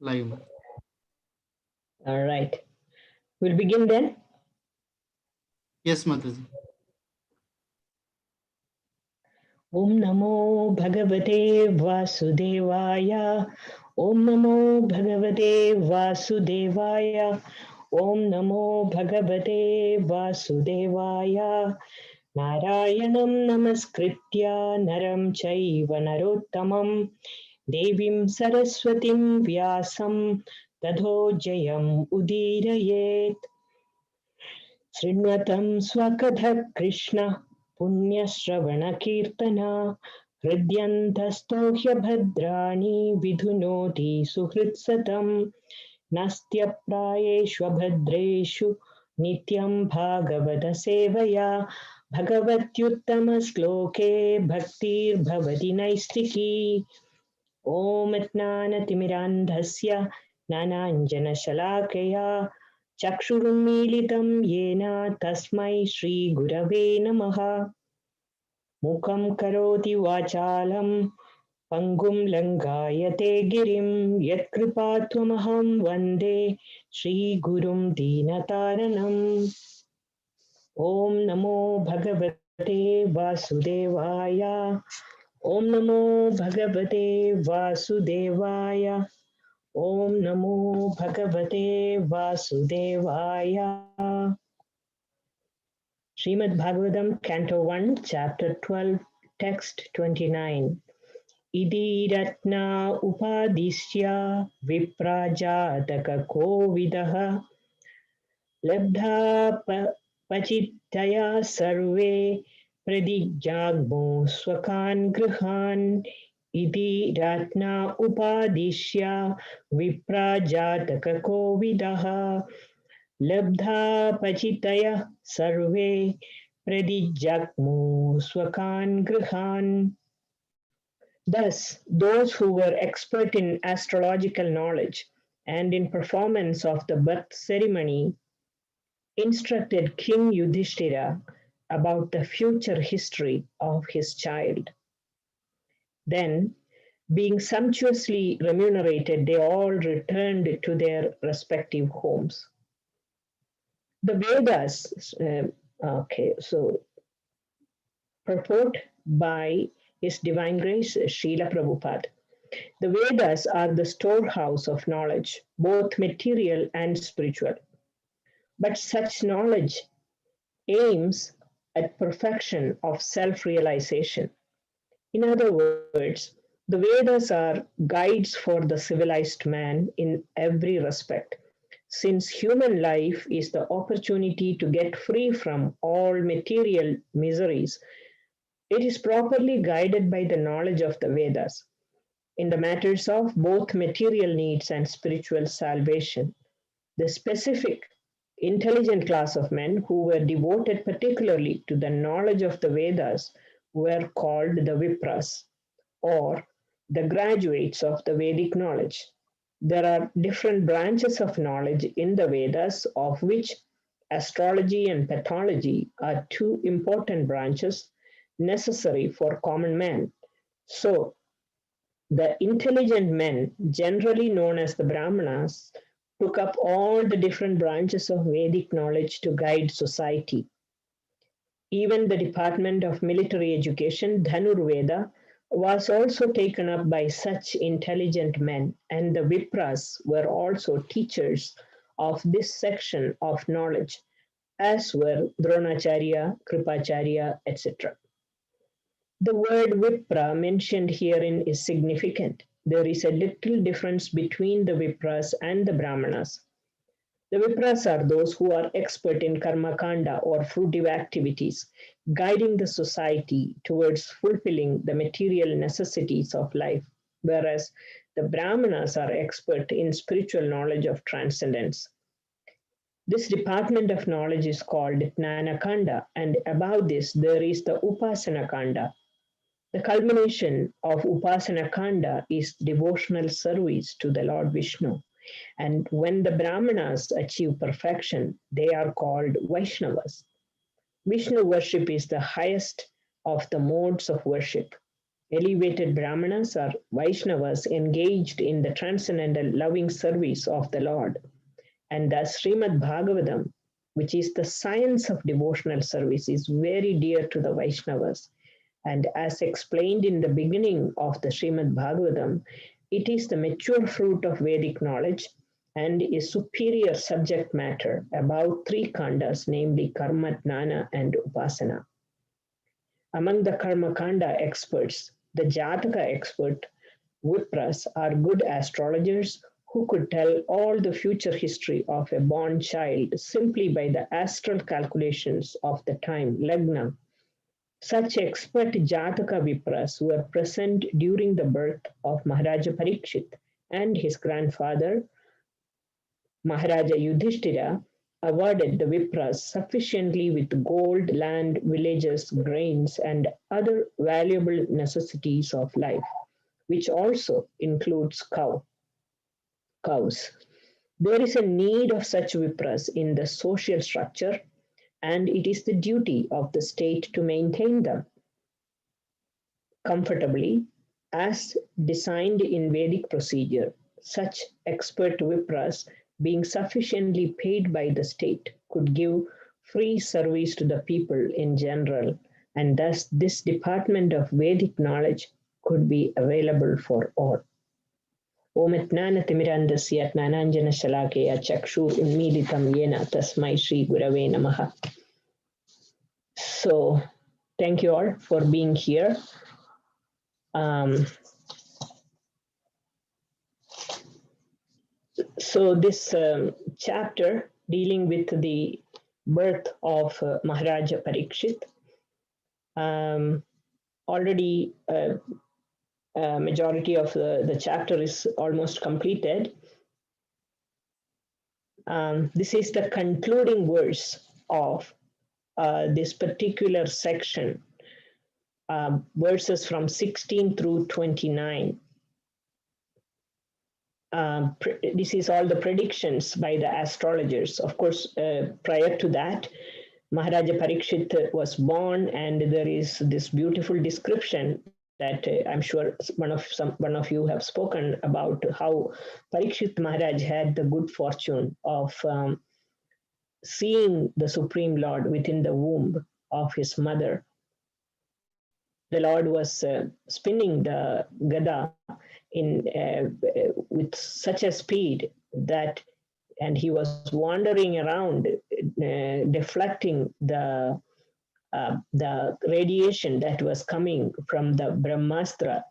live. All right. We'll begin then. Yes, Mataji. Om Namo Bhagavate Vasudevaya. Om Namo Bhagavate Vasudevaya. Om Namo Bhagavate Vasudevaya. Narayanam Namaskritya Naram Chaiva Narottamam Devim Saraswatim Vyasam Tadho Jayam Udirayet. Srinvatam Swakadha Krishna Punyashravana Kirtana Hridyantastohya Bhadrani Vidhunoti Suhritsatam Nastya Prayeshwa Bhadreshu Nityam Bhagavata Sevaya Bhagavatyuttama Sloke Bhaktir Bhavati Naistiki Om Atnanatimirandhasya Nananjana Shalakaya Chakshurunmilitam Yena Tasmai Shri Gurave Namaha Mukam Karoti Vachalam Pangum Langayate Girim Yatkripatvamaham Vande Shri Gurum Dinataranam Om Namo Bhagavate Vasudevaya Om Namo Bhagavate Vasudevaya Om Namo Bhagavate Vasudevaya. Srimad-Bhagavatam, Canto 1, Chapter 12, Text 29. Idi ratna upadishya viprajataka kovidaha labdha pachittaya sarve pradigjagmo swakan grihan Iti ratna upadishya viprajataka kovidaha labdha pachitaya sarve pradijagmu swakan grihan. Thus, those who were expert in astrological knowledge and in performance of the birth ceremony instructed King Yudhishthira about the future history of his child. Then, being sumptuously remunerated, they all returned to their respective homes. The Vedas, purport by His Divine Grace Srila Prabhupada. The Vedas are the storehouse of knowledge, both material and spiritual. But such knowledge aims at perfection of self-realization. In other words, the Vedas are guides for the civilized man in every respect. Since human life is the opportunity to get free from all material miseries, it is properly guided by the knowledge of the Vedas in the matters of both material needs and spiritual salvation. The specific, intelligent class of men who were devoted particularly to the knowledge of the Vedas were called the Vipras, or the graduates of the Vedic knowledge. There are different branches of knowledge in the Vedas, of which astrology and pathology are two important branches necessary for common man. So, the intelligent men, generally known as the Brahmanas, took up all the different branches of Vedic knowledge to guide society. Even the Department of Military Education, Dhanurveda, was also taken up by such intelligent men, and the Vipras were also teachers of this section of knowledge, as were Dronacharya, Kripacharya, etc. The word Vipra mentioned herein is significant. There is a little difference between the Vipras and the Brahmanas. The Vipras are those who are expert in Karma Kanda or fruitive activities, guiding the society towards fulfilling the material necessities of life, whereas the Brahmanas are expert in spiritual knowledge of transcendence. This department of knowledge is called Jnana Kanda, and above this there is the Upasana Kanda. The culmination of Upasana Kanda is devotional service to the Lord Vishnu. And when the Brahmanas achieve perfection, they are called Vaishnavas. Vishnu worship is the highest of the modes of worship. Elevated Brahmanas or Vaishnavas engaged in the transcendental loving service of the Lord. And thus, Srimad-Bhagavatam, which is the science of devotional service, is very dear to the Vaishnavas. And as explained in the beginning of the Srimad-Bhagavatam, it is the mature fruit of Vedic knowledge and is superior subject matter about three khandas, namely Karma, Jnana, and Upasana. Among the Karma Kanda experts, the Jataka expert, Vipras, are good astrologers who could tell all the future history of a born child simply by the astral calculations of the time, Lagna. Such expert Jataka Vipras were present during the birth of Maharaja Parikshit and his grandfather, Maharaja Yudhishthira, awarded the Vipras sufficiently with gold, land, villages, grains, and other valuable necessities of life, which also includes cows. There is a need of such Vipras in the social structure, and it is the duty of the state to maintain them comfortably as designed in Vedic procedure. Such expert Vipras, being sufficiently paid by the state, could give free service to the people in general, and thus this department of Vedic knowledge could be available for all. Om Jnanatimirandasya Jnananjana Shalakaya Chakshur Unmilitam Yena Tasmai Shri Gurave Namaha. So, thank you all for being here. So this chapter dealing with the birth of Maharaja Parikshit, already majority of the chapter is almost completed. This is the concluding verse of this particular section, verses from 16 through 29. This is all the predictions by the astrologers. Of course, prior to that, Maharaja Parikshit was born, and there is this beautiful description that I'm sure one of you have spoken about how Parikshit Maharaj had the good fortune of seeing the Supreme Lord within the womb of his mother. The Lord was spinning the gada with such a speed that, and he was wandering around, deflecting the radiation that was coming from the Brahmastra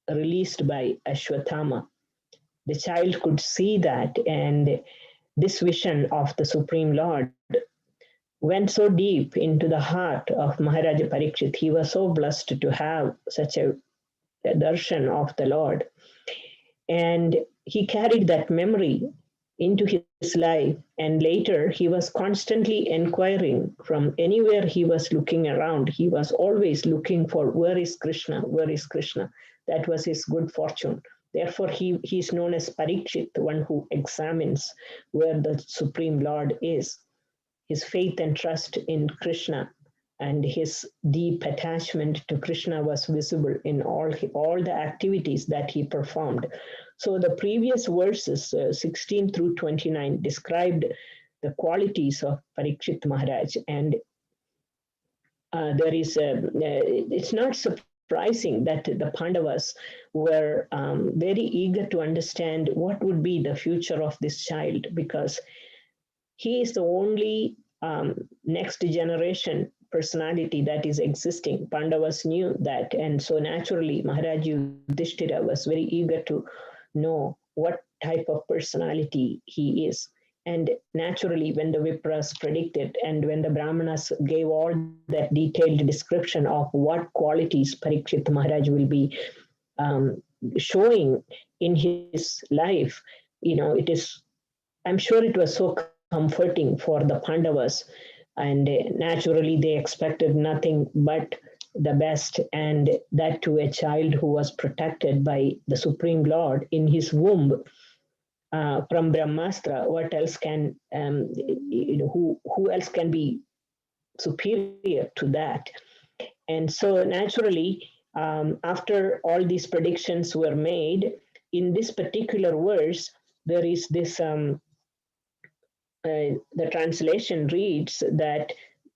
released by Ashwatthama. The child could see that, and this vision of the Supreme Lord went so deep into the heart of Maharaja Parikshit. He was so blessed to have such a darshan of the Lord. And he carried that memory into his life. And later, he was constantly inquiring from anywhere he was looking around. He was always looking for, where is Krishna? Where is Krishna? That was his good fortune. Therefore, he is known as Parikshit, the one who examines where the Supreme Lord is. His faith and trust in Krishna and his deep attachment to Krishna was visible in all the activities that he performed. So the previous verses, 16 through 29, described the qualities of Parikshit Maharaj. And it's not surprising that the Pandavas were very eager to understand what would be the future of this child, because he is the only next generation personality that is existing. Pandavas knew that, and so naturally Maharaj Yudhishthira was very eager to know what type of personality he is. And naturally, when the Vipras predicted and when the Brahmanas gave all that detailed description of what qualities Parikshit Maharaj will be showing in his life, I'm sure it was so comforting for the Pandavas, and naturally they expected nothing but the best, and that to a child who was protected by the Supreme Lord in his womb from Brahmastra. What else can who else can be superior to that? And so naturally, after all these predictions were made, in this particular verse, there is this the translation reads that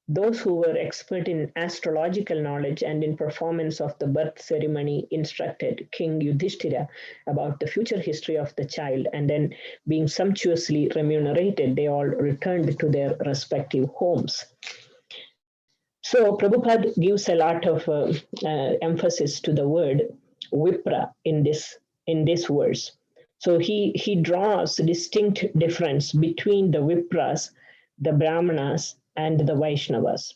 those who were expert in astrological knowledge and in performance of the birth ceremony instructed King Yudhishthira about the future history of the child, and then being sumptuously remunerated, they all returned to their respective homes. So Prabhupada gives a lot of emphasis to the word Vipra in this verse. So he draws a distinct difference between the Vipras, the Brahmanas, and the Vaishnavas.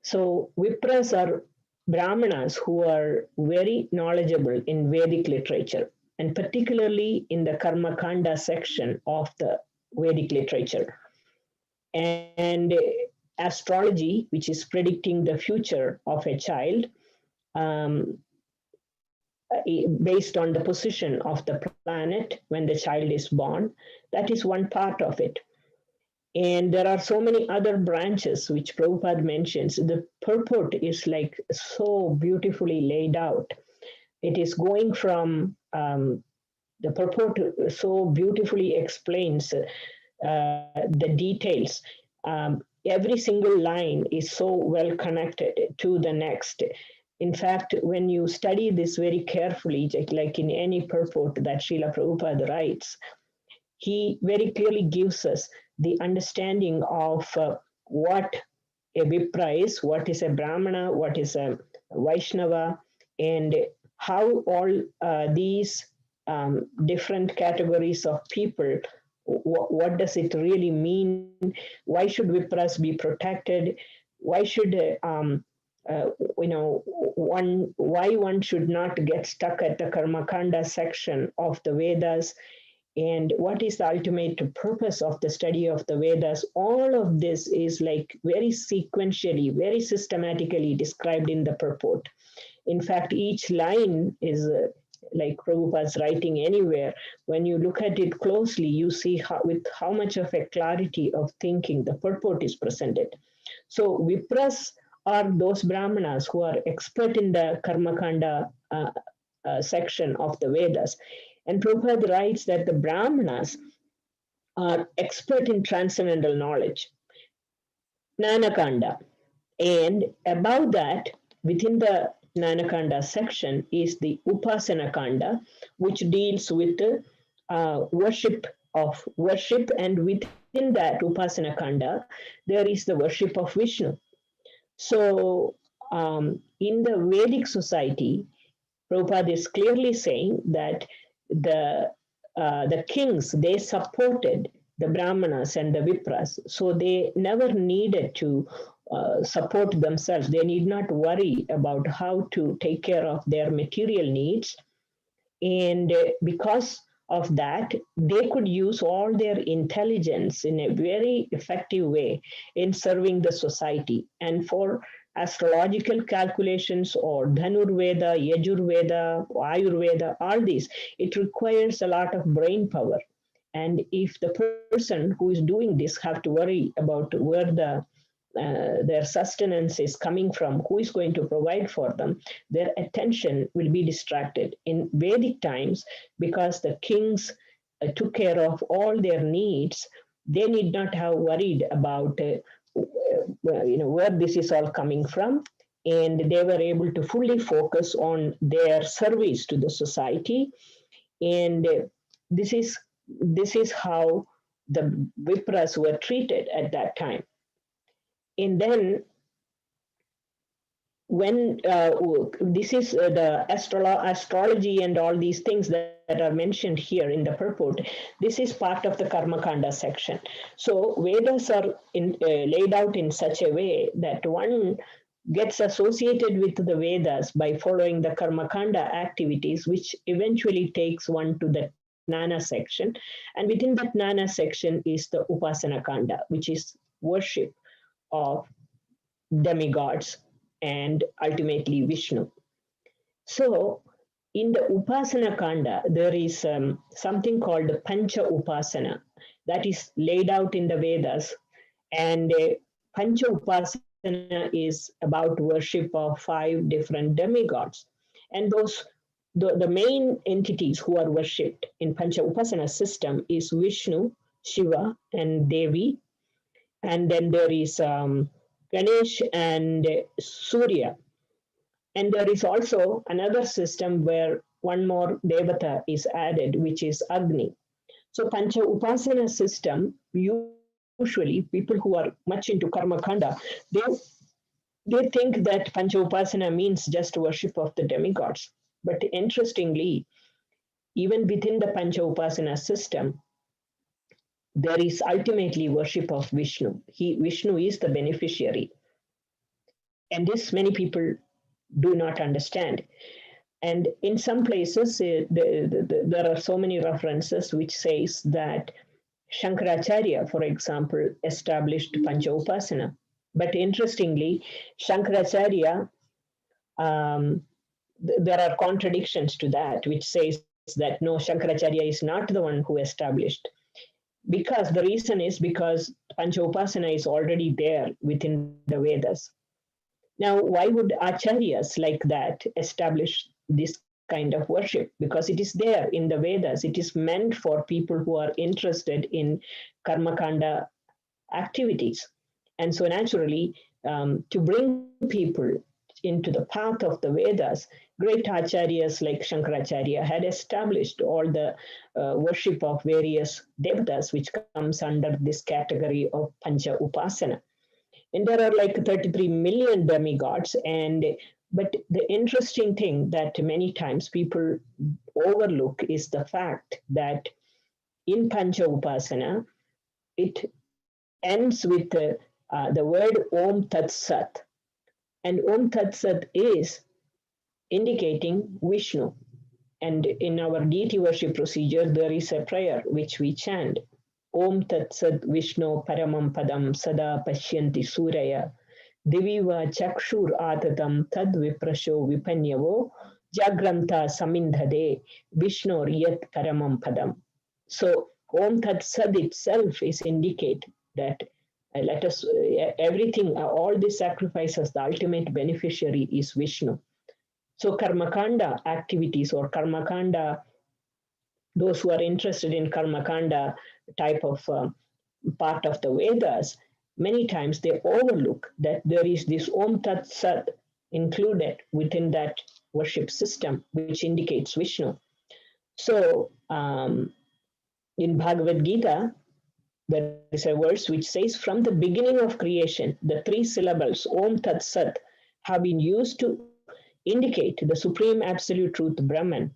So Vipras are Brahmanas who are very knowledgeable in Vedic literature, and particularly in the Karma Kanda section of the Vedic literature. And astrology, which is predicting the future of a child, based on the position of the planet when the child is born, that is one part of it. And there are so many other branches which Prabhupada mentions. The purport is like so beautifully laid out. It is going from the purport so beautifully explains the details. Every single line is so well connected to the next. In fact, when you study this very carefully, like in any purport that Srila Prabhupada writes, he very clearly gives us the understanding of what a Vipra is, what is a Brahmana, what is a Vaishnava, and how all these different categories of people, what does it really mean? Why should Vipras be protected? Why should why one should not get stuck at the Karma Kanda section of the Vedas, and what is the ultimate purpose of the study of the Vedas? All of this is like very sequentially, very systematically described in the purport. In fact, each line is like Prabhupada's writing anywhere. When you look at it closely, you see with how much of a clarity of thinking the purport is presented. So Vipras are those Brahmanas who are expert in the Karma Kanda section of the Vedas. And Prabhupada writes that the Brahmanas are expert in transcendental knowledge, Jnana-kanda. And above that, within the Jnana-kanda section is the Upasana Kanda, which deals with worship, and within that Upasana Kanda, there is the worship of Vishnu. So in the Vedic society, Prabhupada is clearly saying that the kings, they supported the Brahmanas and the Vipras, so they never needed to support themselves. They need not worry about how to take care of their material needs. And because of that, they could use all their intelligence in a very effective way in serving the society. And for astrological calculations or Dhanurveda, Yajurveda, Ayurveda, all these, it requires a lot of brain power. And if the person who is doing this have to worry about where their sustenance is coming from, who is going to provide for them, their attention will be distracted. In Vedic times, because the kings took care of all their needs, they need not have worried about where this is all coming from, and they were able to fully focus on their service to the society. And this is how the Vipras were treated at that time. And then when this is the astrology and all these things that are mentioned here in the purport, this is part of the Karma Kanda section. So Vedas are laid out in such a way that one gets associated with the Vedas by following the Karma Kanda activities, which eventually takes one to the Jnana section. And within that Jnana section is the Upasana Kanda, which is worship of demigods and ultimately Vishnu. So in the Upasana Kanda, there is something called Pancha Upasana that is laid out in the Vedas. And Pancha Upasana is about worship of 5 different demigods. And the main entities who are worshipped in Pancha Upasana system is Vishnu, Shiva, and Devi. And then there is Ganesh and Surya. And there is also another system where one more Devata is added, which is Agni. So Pancha Upasana system, usually people who are much into Karma Kanda, they think that Pancha Upasana means just worship of the demigods. But interestingly, even within the Pancha Upasana system, there is ultimately worship of Vishnu. Vishnu is the beneficiary. And this many people do not understand. And in some places, there are so many references which says that Shankaracharya, for example, established Pancha Upasana. But interestingly, Shankaracharya, there are contradictions to that, which says that no, Shankaracharya is not the one who established. Because the reason is because Pancha Upasana is already there within the Vedas. Now, why would acharyas like that establish this kind of worship? Because it is there in the Vedas. It is meant for people who are interested in Karma Kanda activities. And so, naturally, to bring people into the path of the Vedas, great acharyas like Shankaracharya had established all the worship of various devatas, which comes under this category of Pancha Upasana. And there are like 33 million demigods. But the interesting thing that many times people overlook is the fact that in Pancha Upasana, it ends with the word Om Tat Sat. And Om Tat Sat is indicating Vishnu. And in our deity worship procedure, there is a prayer which we chant. Om Tat Sat Vishnu Paramam Padam Sada Pashyanti Suraya Diviva Chakshur Atatam Tad Viprasho Vipanyavo Jagranta Samindhade Vishnu Riyat Paramam Padam. So Om Tat Sat itself is indicate that let us everything, all these sacrifices, the ultimate beneficiary is Vishnu. So Karma Kanda activities or Karma Kanda, those who are interested in Karma Kanda type of part of the Vedas, many times they overlook that there is this Om Tat Sat included within that worship system, which indicates Vishnu. So in Bhagavad Gita, there is a verse which says, from the beginning of creation, the 3 syllables Om Tat Sat have been used to indicate the supreme absolute truth Brahman.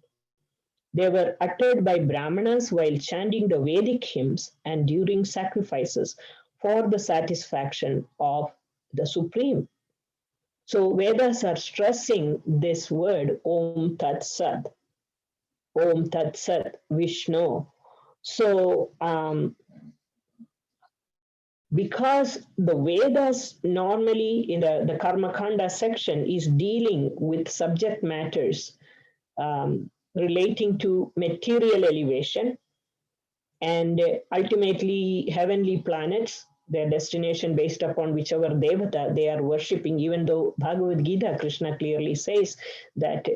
They were uttered by Brahmanas while chanting the Vedic hymns and during sacrifices for the satisfaction of the Supreme. So Vedas are stressing this word Om Tat Sat, Om Tat Sat, Vishnu. So because the Vedas normally in the Karma Kanda section is dealing with subject matters relating to material elevation and ultimately heavenly planets, their destination based upon whichever devata they are worshipping, even though Bhagavad Gita, Krishna clearly says that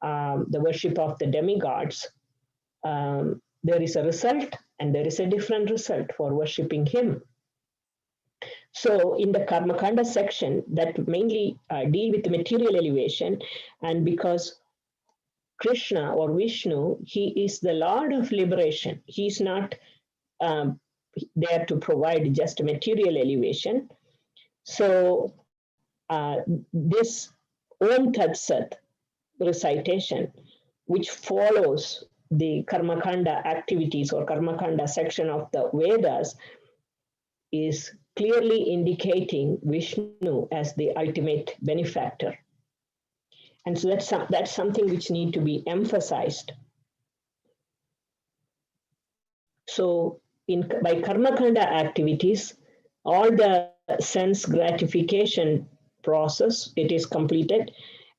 the worship of the demigods, there is a result and there is a different result for worshipping him. So in the Karma Kanda section that mainly deal with material elevation, and because Krishna or Vishnu, he is the Lord of liberation. He's not there to provide just material elevation. So this Om Tat Sat recitation, which follows the Karma Kanda activities or Karma Kanda section of the Vedas, is clearly indicating Vishnu as the ultimate benefactor. And so that's something which need to be emphasized. So by Karma Kanda activities, all the sense gratification process, it is completed.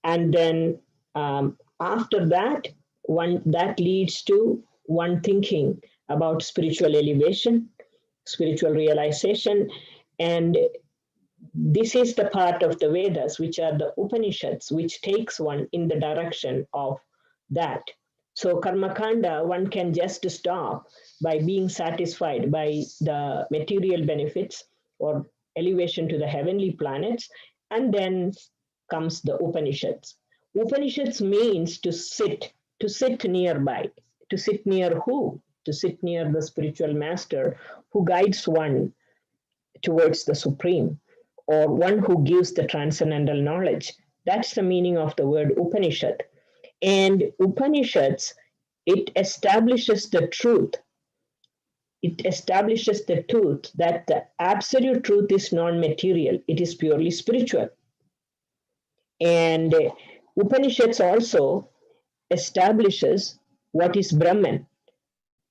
And then after that, that leads to one thinking about spiritual elevation, spiritual realization, and this is the part of the Vedas, which are the Upanishads, which takes one in the direction of that. So Karma Kanda, one can just stop by being satisfied by the material benefits or elevation to the heavenly planets, and then comes the Upanishads. Upanishads means to sit nearby. To sit near who? To sit near the spiritual master who guides one towards the supreme, or one who gives the transcendental knowledge. That's the meaning of the word Upanishad. And Upanishads, it establishes the truth. It establishes the truth that the absolute truth is non-material. It is purely spiritual. And Upanishads also establishes what is Brahman.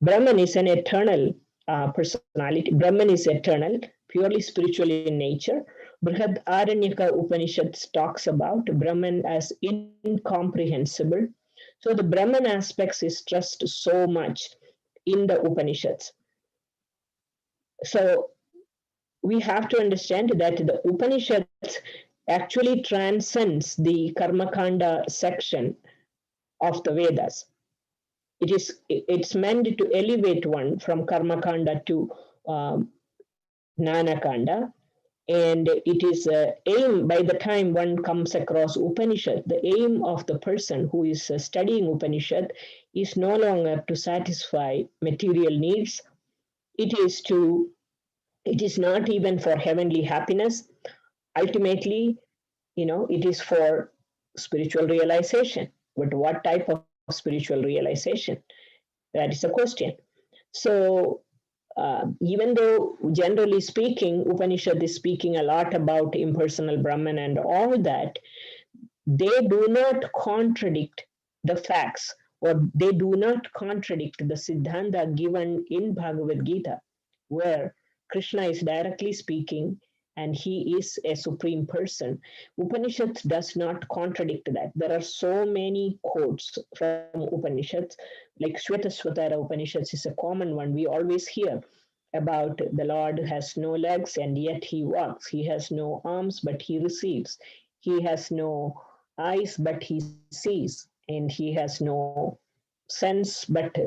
Brahman is an eternal personality. Brahman is eternal, purely spiritual in nature. Brihad Aranyaka Upanishads talks about Brahman as incomprehensible. So the Brahman aspects is stressed so much in the Upanishads. So we have to understand that the Upanishads actually transcends the Karma Kanda section of the Vedas. It's meant to elevate one from Karma Kanda to Jnana Kanda, and it is aim by the time one comes across Upanishad, the aim of the person who is studying Upanishad is no longer to satisfy material needs. It is not even for heavenly happiness. Ultimately, it is for spiritual realization. But what type of spiritual realization? That is a question. So, even though generally speaking, Upanishad is speaking a lot about impersonal Brahman and all that, they do not contradict the facts, or they do not contradict the Siddhanta given in Bhagavad Gita, where Krishna is directly speaking and he is a supreme person. Upanishad does not contradict that. There are so many quotes from Upanishads, like Shvetasvatara Upanishads is a common one. We always hear about the Lord has no legs and yet he walks. He has no arms, but he receives. He has no eyes, but he sees. And he has no sense, but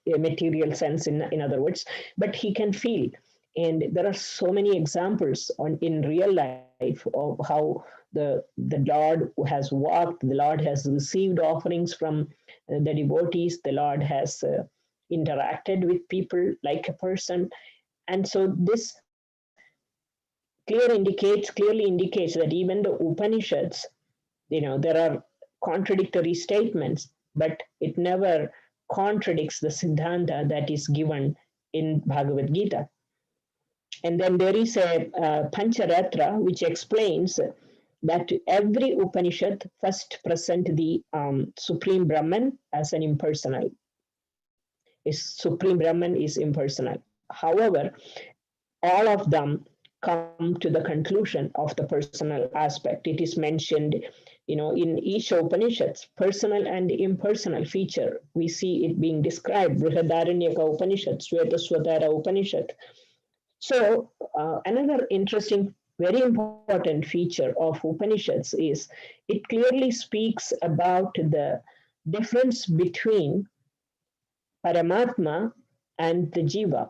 material sense, in other words, but he can feel. And there are so many examples in real life of how the Lord has walked, the Lord has received offerings from the devotees, the Lord has interacted with people like a person. And so this clearly indicates that even the Upanishads, there are contradictory statements, but it never contradicts the Siddhanta that is given in Bhagavad Gita. And then there is a Pancharatra which explains that every Upanishad first present the Supreme Brahman as an impersonal. Supreme Brahman is impersonal. However, all of them come to the conclusion of the personal aspect. It is mentioned, in each Upanishads, personal and impersonal feature. We see it being described, Brihadaranyaka Upanishad, Shvetasvatara Upanishad. So another interesting, very important feature of Upanishads is it clearly speaks about the difference between Paramatma and the Jiva,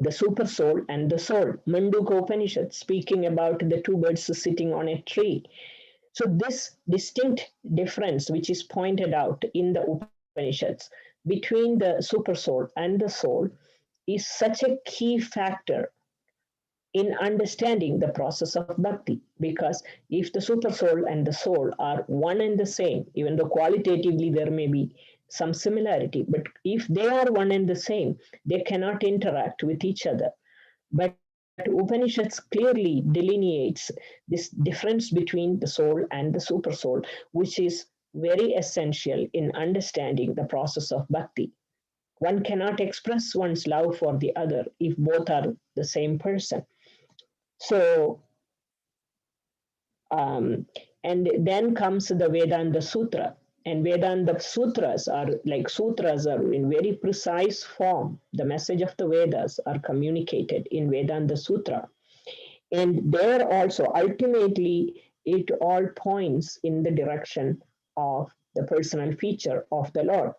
the super soul and the soul. Manduka Upanishad speaking about the two birds sitting on a tree. So this distinct difference, which is pointed out in the Upanishads between the super soul and the soul, is such a key factor in understanding the process of bhakti. Because if the super soul and the soul are one and the same, even though qualitatively there may be some similarity, but if they are one and the same, they cannot interact with each other. But Upanishads clearly delineates this difference between the soul and the super soul, which is very essential in understanding the process of bhakti. One cannot express one's love for the other if both are the same person. So, and then comes the Vedanta Sutra. And Vedanta Sutras are in very precise form. The message of the Vedas are communicated in Vedanta Sutra. And there also, ultimately, it all points in the direction of the personal feature of the Lord.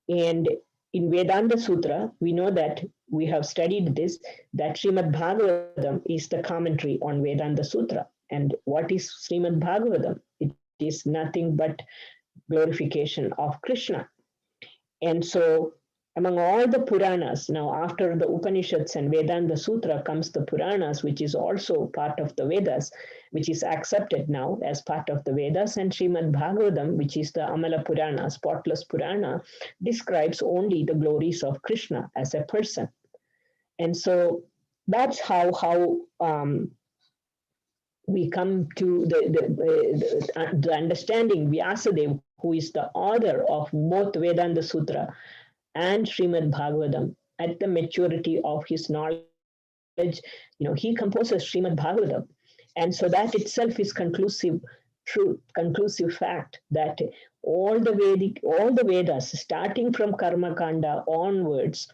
And in Vedanta Sutra, we know that we have studied this, that Srimad-Bhagavatam is the commentary on Vedanta Sutra. And what is Srimad-Bhagavatam? It is nothing but glorification of Krishna. And so, among all the Puranas, now after the Upanishads and Vedanta Sutra comes the Puranas, which is also part of the Vedas, which is accepted now as part of the Vedas, and Srimad Bhagavatam, which is the Amala Purana, spotless Purana, describes only the glories of Krishna as a person. And so that's how we come to the understanding Vyasadeva, who is the author of both Vedanta Sutra and Srimad Bhagavatam, at the maturity of his knowledge, he composes Srimad Bhagavatam. And so that itself is conclusive truth, conclusive fact that all the Vedas, starting from Karma Kanda onwards,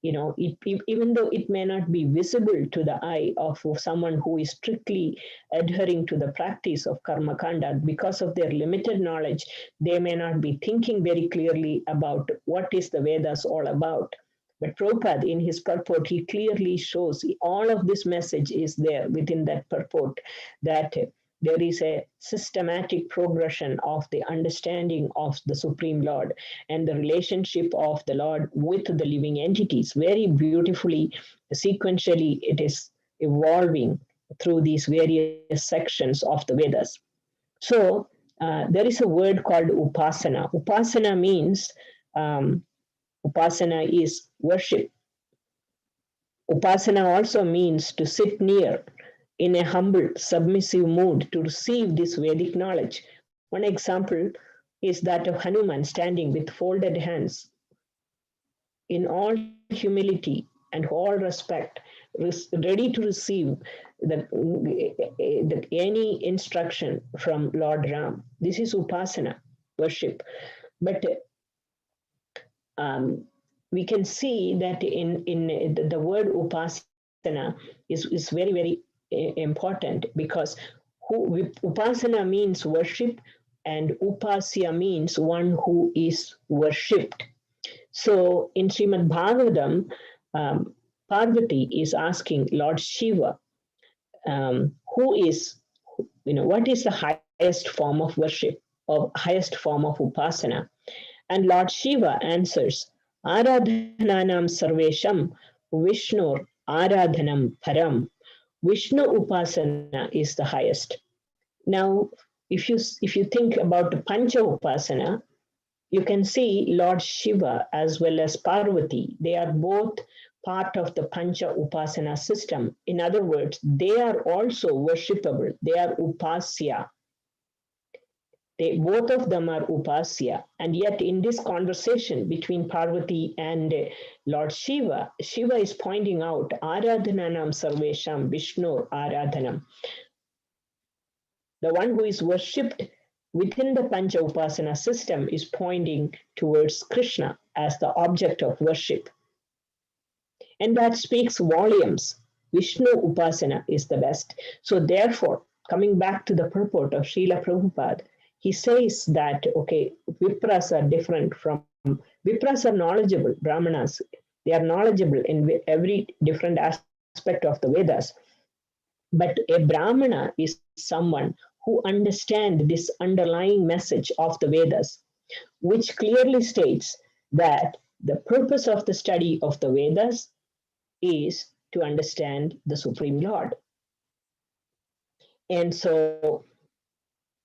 even though it may not be visible to the eye of someone who is strictly adhering to the practice of Karma Kanda, because of their limited knowledge, they may not be thinking very clearly about what is the Vedas all about. But Prabhupada, in his purport, he clearly shows all of this message is there within that purport, that there is a systematic progression of the understanding of the Supreme Lord and the relationship of the Lord with the living entities. Very beautifully, sequentially, it is evolving through these various sections of the Vedas. So, there is a word called Upasana. Upasana means Upasana is worship. Upasana also means to sit near in a humble, submissive mood to receive this Vedic knowledge. One example is that of Hanuman standing with folded hands in all humility and all respect, ready to receive any instruction from Lord Ram. This is Upasana, worship. But we can see that in the word upasana is very, very important, because upasana means worship and upasya means one who is worshipped. So in Srimad Bhagavatam, Parvati is asking Lord Shiva, what is the highest form of worship or highest form of upasana? And Lord Shiva answers, Aradhananam sarvesham Vishnur Aradhanam param. Vishnu upasana is the highest. Now, if you think about the Pancha Upasana, you can see Lord Shiva as well as Parvati. They are both part of the Pancha Upasana system. In other words, they are also worshipable. They are upasya. Both of them are upasya. And yet in this conversation between Parvati and Lord Shiva, Shiva is pointing out Aradhananam Sarvesham Vishnu Aradhanam. The one who is worshipped within the Pancha Upasana system is pointing towards Krishna as the object of worship. And that speaks volumes. Vishnu Upasana is the best. So therefore, coming back to the purport of Srila Prabhupada, he says that, okay, Vipras are different from, Vipras are knowledgeable, Brahmanas. They are knowledgeable in every different aspect of the Vedas. But a Brahmana is someone who understands this underlying message of the Vedas, which clearly states that the purpose of the study of the Vedas is to understand the Supreme Lord. And so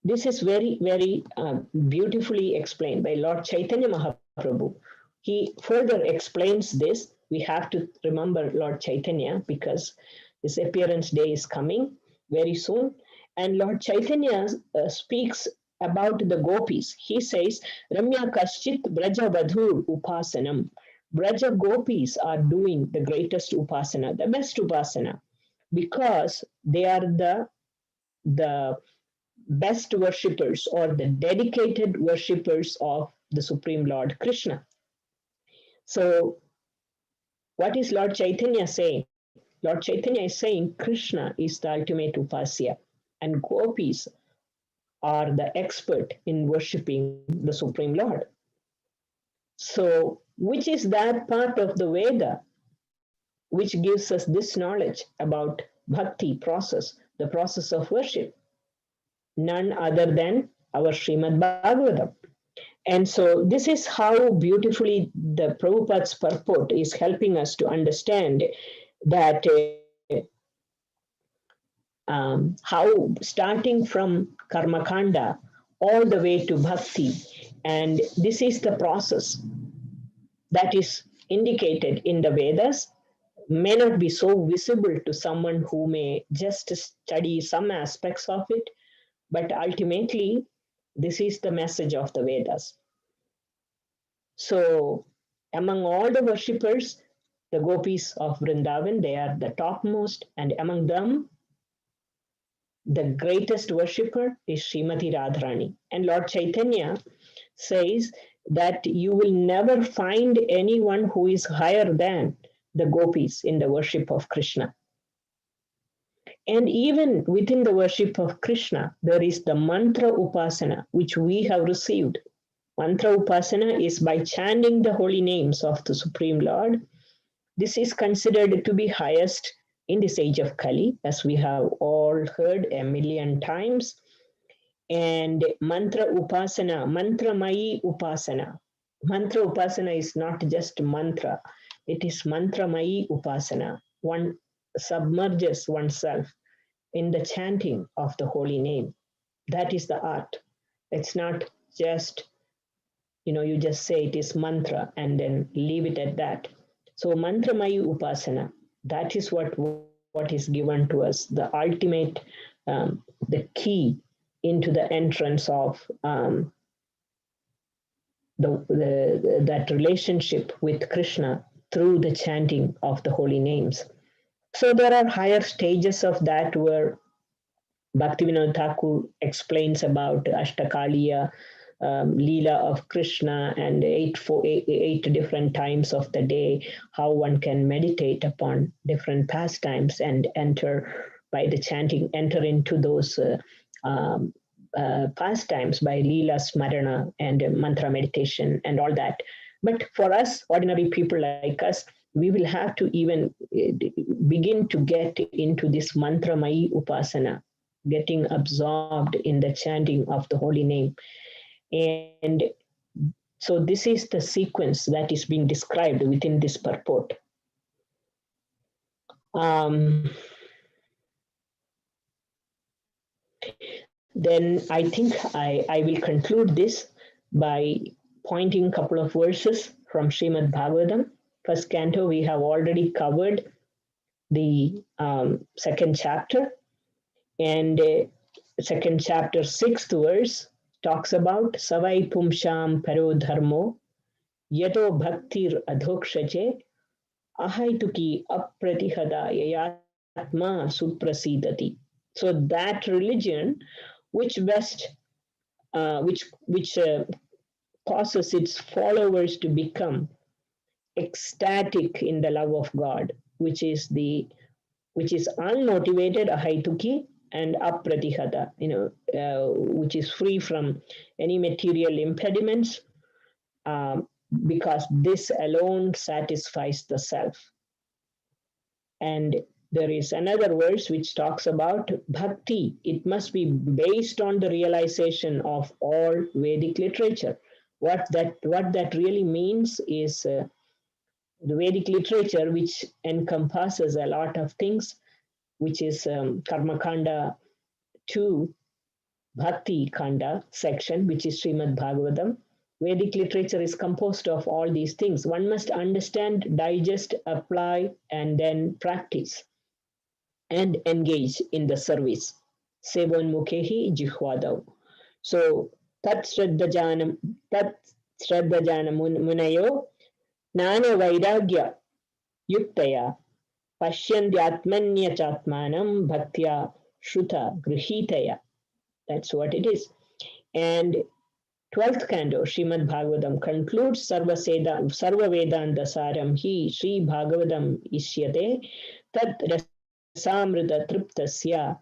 this is very, very beautifully explained by Lord Chaitanya Mahaprabhu. He further explains this. We have to remember Lord Chaitanya because his appearance day is coming very soon. And Lord Chaitanya speaks about the gopis. He says, Ramya Kaschit Braja Vadhur Upasanam. Braja gopis are doing the greatest upasana, the best upasana, because they are the best worshippers or the dedicated worshippers of the Supreme Lord Krishna. So, what is Lord Chaitanya saying? Lord Chaitanya is saying Krishna is the ultimate upasya, and gopis are the expert in worshipping the Supreme Lord. So, which is that part of the Veda which gives us this knowledge about bhakti process, the process of worship? None other than our Srimad Bhagavatam. And so, this is how beautifully the Prabhupada's purport is helping us to understand that how starting from Karma Kanda all the way to Bhakti, and this is the process that is indicated in the Vedas, may not be so visible to someone who may just study some aspects of it, but ultimately, this is the message of the Vedas. So, among all the worshippers, the gopis of Vrindavan, they are the topmost, and among them, the greatest worshipper is Srimati Radharani. And Lord Chaitanya says that you will never find anyone who is higher than the gopis in the worship of Krishna. And even within the worship of Krishna, there is the mantra upasana, which we have received. Mantra upasana is by chanting the holy names of the Supreme Lord. This is considered to be highest in this age of Kali, as we have all heard a million times. And mantra upasana, mantramayi upasana. Mantra upasana is not just mantra, it is mantramayi upasana. One submerges oneself in the chanting of the holy name. That is the art. It's not just, you just say it is mantra and then leave it at that. So mantramayi upasana, that is what is given to us, the ultimate, the key into the entrance of that relationship with Krishna through the chanting of the holy names. So there are higher stages of that where Bhaktivinoda Thakur explains about Ashtakaliya, Leela of Krishna, and eight different times of the day, how one can meditate upon different pastimes and enter by the chanting, enter into those pastimes by Leela Smarana and mantra meditation and all that. But for us, ordinary people like us, we will have to even begin to get into this mantramayi upasana, getting absorbed in the chanting of the holy name. And so this is the sequence that is being described within this purport. Then I think I will conclude this by pointing a couple of verses from Srimad-Bhagavatam. First canto, we have already covered the second chapter. And second chapter, sixth verse, talks about Savai Pumsham Paro Dharmo Yato Bhaktir Adhokshache Ahaituki Apratihada Yayatma Suprasidati. So that religion which causes its followers to become ecstatic in the love of God, which is unmotivated, ahaituki, and apratihata, which is free from any material impediments, because this alone satisfies the self. And there is another verse which talks about bhakti. It must be based on the realization of all Vedic literature. What that really means is the Vedic literature, which encompasses a lot of things, which is Karma Kanda to Bhakti Kanda section, which is Srimad-Bhagavatam. Vedic literature is composed of all these things. One must understand, digest, apply, and then practice and engage in the service. Sevon Mukhehi Jihwadav. So, Tat Shraddhajana Munayo Nana Vairagya Yuktaya Pashyandyatmanya Chatmanam Bhaktya Shruta Grihitaya. That's what it is. And 12th canto, Srimad Bhagavatam concludes Sarva Vedanta Saram Hi Sri Bhagavatam Ishyate tad rasamrita triptasya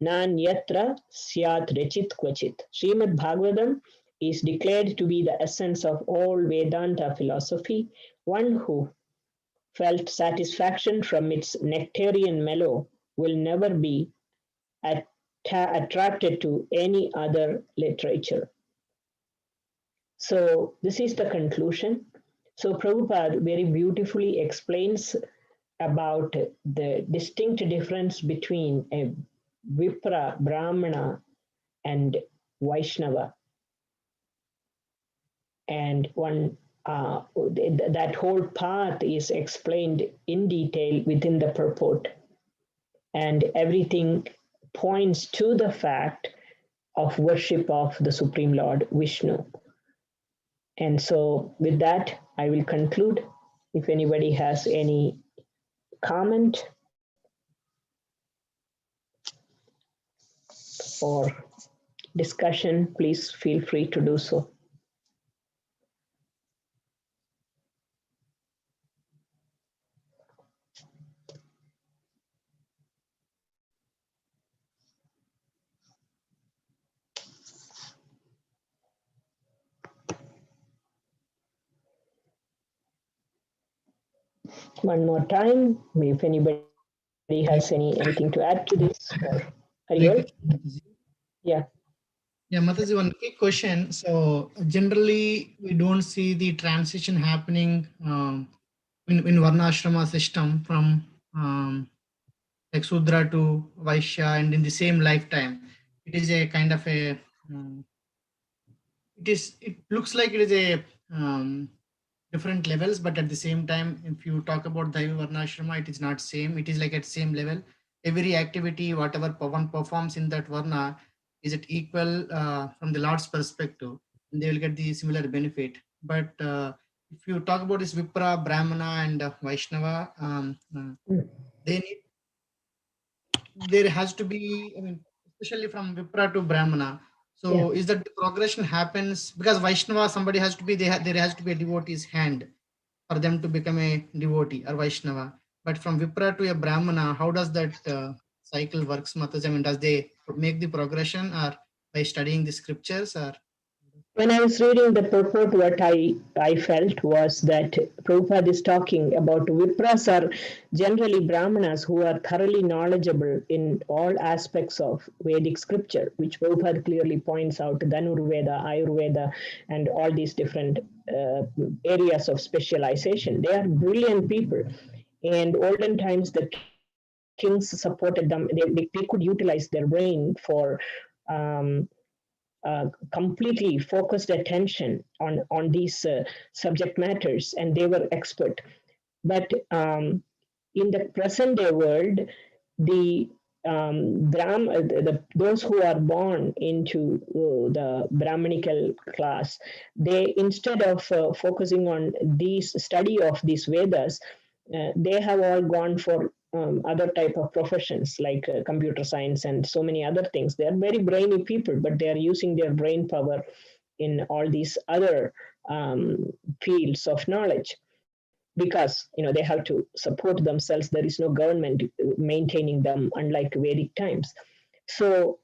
nanyatra syat rechit kvachit. Srimad-Bhagavatam is declared to be the essence of all Vedanta philosophy. One who felt satisfaction from its nectarian mellow will never be attracted to any other literature. So, this is the conclusion. So, Prabhupada very beautifully explains about the distinct difference between a Vipra, Brahmana, and Vaishnava. And that whole path is explained in detail within the purport. And everything points to the fact of worship of the Supreme Lord Vishnu. And so, with that, I will conclude. If anybody has any comment or discussion, please feel free to do so. One more time, if anybody has anything to add to this. Like, Yeah. Yeah, Mathaji, one quick question. So generally, we don't see the transition happening in Varnashrama system from like Sudra to Vaishya and in the same lifetime. It is a kind of a, it looks like it is a different levels, but at the same time, if you talk about Daiva Varnashrama, it is not same. It is like at same level. Every activity, whatever one performs in that Varna, is it equal from the Lord's perspective, and they will get the similar benefit. But if you talk about this Vipra, Brahmana, and Vaishnava, they need, there has to be, I mean, especially from Vipra to Brahmana. So is that the progression happens because Vaishnava, somebody has to be, there has to be a devotee's hand for them to become a devotee or Vaishnava. But from Vipra to a Brahmana, how does that cycle works, Mataji? I mean, does they make the progression or by studying the scriptures or? When I was reading the purport, what I felt was that Prabhupada is talking about Vipras are generally Brahmanas who are thoroughly knowledgeable in all aspects of Vedic scripture, which Prabhupada clearly points out, Dhanurveda, Ayurveda, and all these different areas of specialization. They are brilliant people. And olden times, the kings supported them. They could utilize their brain for completely focused attention on these subject matters, and they were expert. But in the present day world, the those who are born into the Brahmanical class, they instead of focusing on these study of these Vedas, they have all gone for other type of professions like computer science and so many other things. They are very brainy people, but they are using their brain power in all these other fields of knowledge because they have to support themselves. There is no government maintaining them, unlike Vedic times. So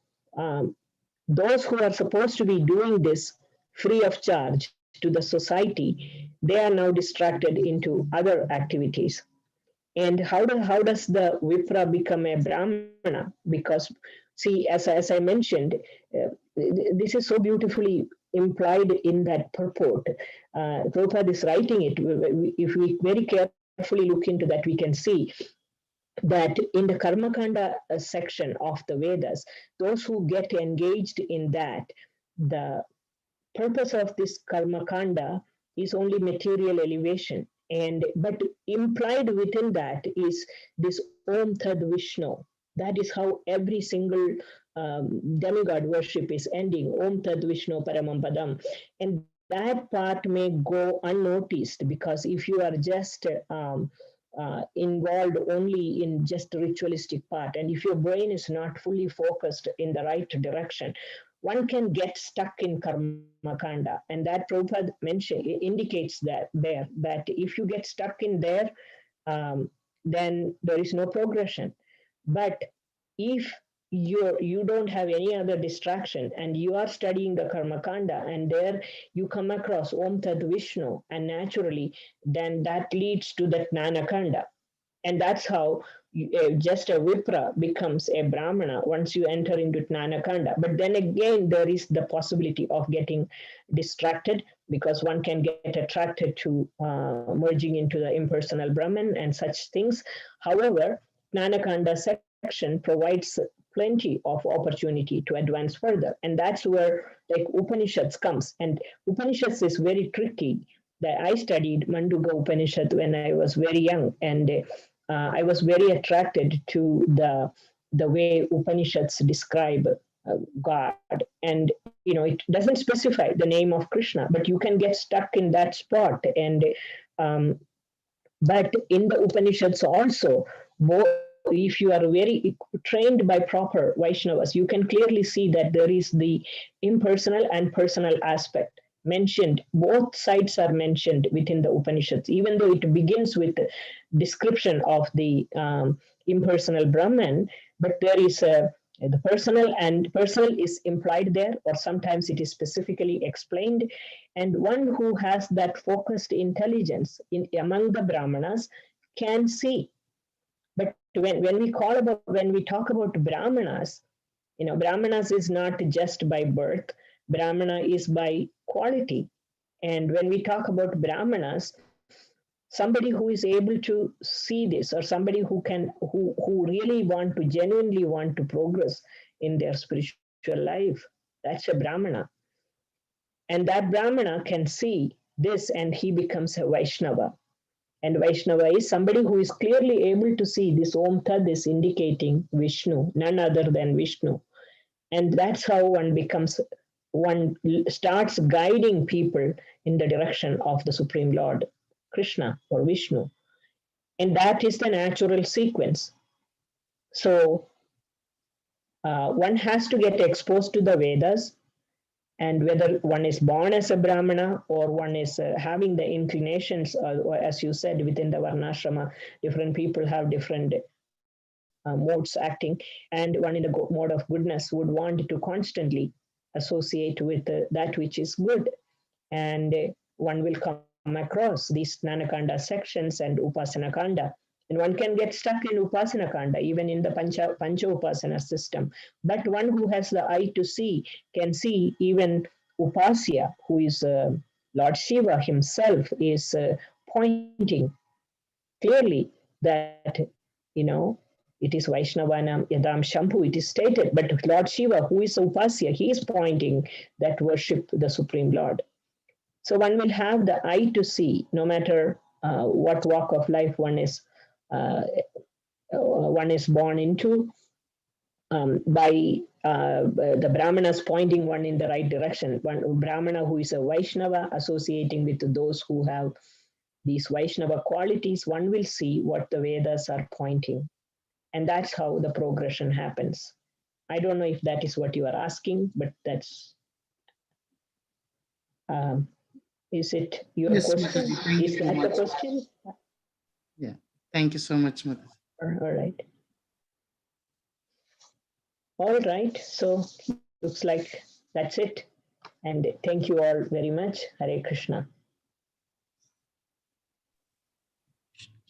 those who are supposed to be doing this free of charge to the society, they are now distracted into other activities. And how does the Vipra become a Brahmana? Because, see, as I mentioned, this is so beautifully implied in that purport. Prabhupada is writing it. If we very carefully look into that, we can see that in the Karma Kanda section of the Vedas, those who get engaged in that, the purpose of this Karma Kanda is only material elevation. And but implied within that is this Om Tad Vishnu. That is how every single demigod worship is ending. Om Tad Vishnu Paramam Padam. And that part may go unnoticed because if you are just involved only in just ritualistic part, and if your brain is not fully focused in the right direction, one can get stuck in Karma Kanda. And that Prabhupada indicates that if you get stuck in there, um, then there is no progression. But if you don't have any other distraction and you are studying the Karma Kanda and there you come across Om Tat Vishnu and naturally, then that leads to that Jnana Kanda. And that's how just a Vipra becomes a Brahmana once you enter into Jnana Kanda. But then again, there is the possibility of getting distracted because one can get attracted to merging into the impersonal Brahman and such things. However, Jnana Kanda section provides plenty of opportunity to advance further. And that's where like Upanishads comes. And Upanishads is very tricky. That I studied Manduga Upanishad when I was very young, and I was very attracted to the way Upanishads describe God. And it doesn't specify the name of Krishna, but you can get stuck in that spot. And um, but in the Upanishads also, if you are very trained by proper Vaishnavas, you can clearly see that there is the impersonal and personal aspect mentioned. Both sides are mentioned within the Upanishads, even though it begins with a description of the impersonal Brahman, but there is the personal, and personal is implied there, or sometimes it is specifically explained. And one who has that focused intelligence among the Brahmanas can see. But when we talk about Brahmanas, Brahmanas is not just by birth, Brahmana is by quality. And when we talk about Brahmanas, somebody who is able to see this, or somebody who really want to genuinely want to progress in their spiritual life, that's a Brahmana. And that Brahmana can see this and he becomes a Vaishnava. And Vaishnava is somebody who is clearly able to see this Om Tad is indicating Vishnu, none other than Vishnu. And that's how one starts guiding people in the direction of the Supreme Lord, Krishna or Vishnu. And that is the natural sequence. So one has to get exposed to the Vedas, and whether one is born as a Brahmana or one is having the inclinations, or as you said, within the Varnashrama, different people have different modes acting, and one in the mode of goodness would want to constantly associate with that which is good. And one will come across these Jnana-kanda sections and Upasana-kanda. And one can get stuck in Upasana-kanda, even in the Pancha Upasana system. But one who has the eye to see can see even Upasya, who is Lord Shiva himself, is pointing clearly that, it is Vaishnavanam Yadam Shambhu, it is stated, but Lord Shiva, who is Upasya, he is pointing that worship the Supreme Lord. So one will have the eye to see, no matter what walk of life one is born into, by the Brahmanas pointing one in the right direction. One Brahmana who is a Vaishnava associating with those who have these Vaishnava qualities, one will see what the Vedas are pointing. And that's how the progression happens. I don't know if that is what you are asking, but that's, is it your Yes, question? Mataji, thank you Is so that the much. question? Yeah, thank you so much, Mataji. All right. All right. So looks like that's it. And thank you all very much. Hare Krishna.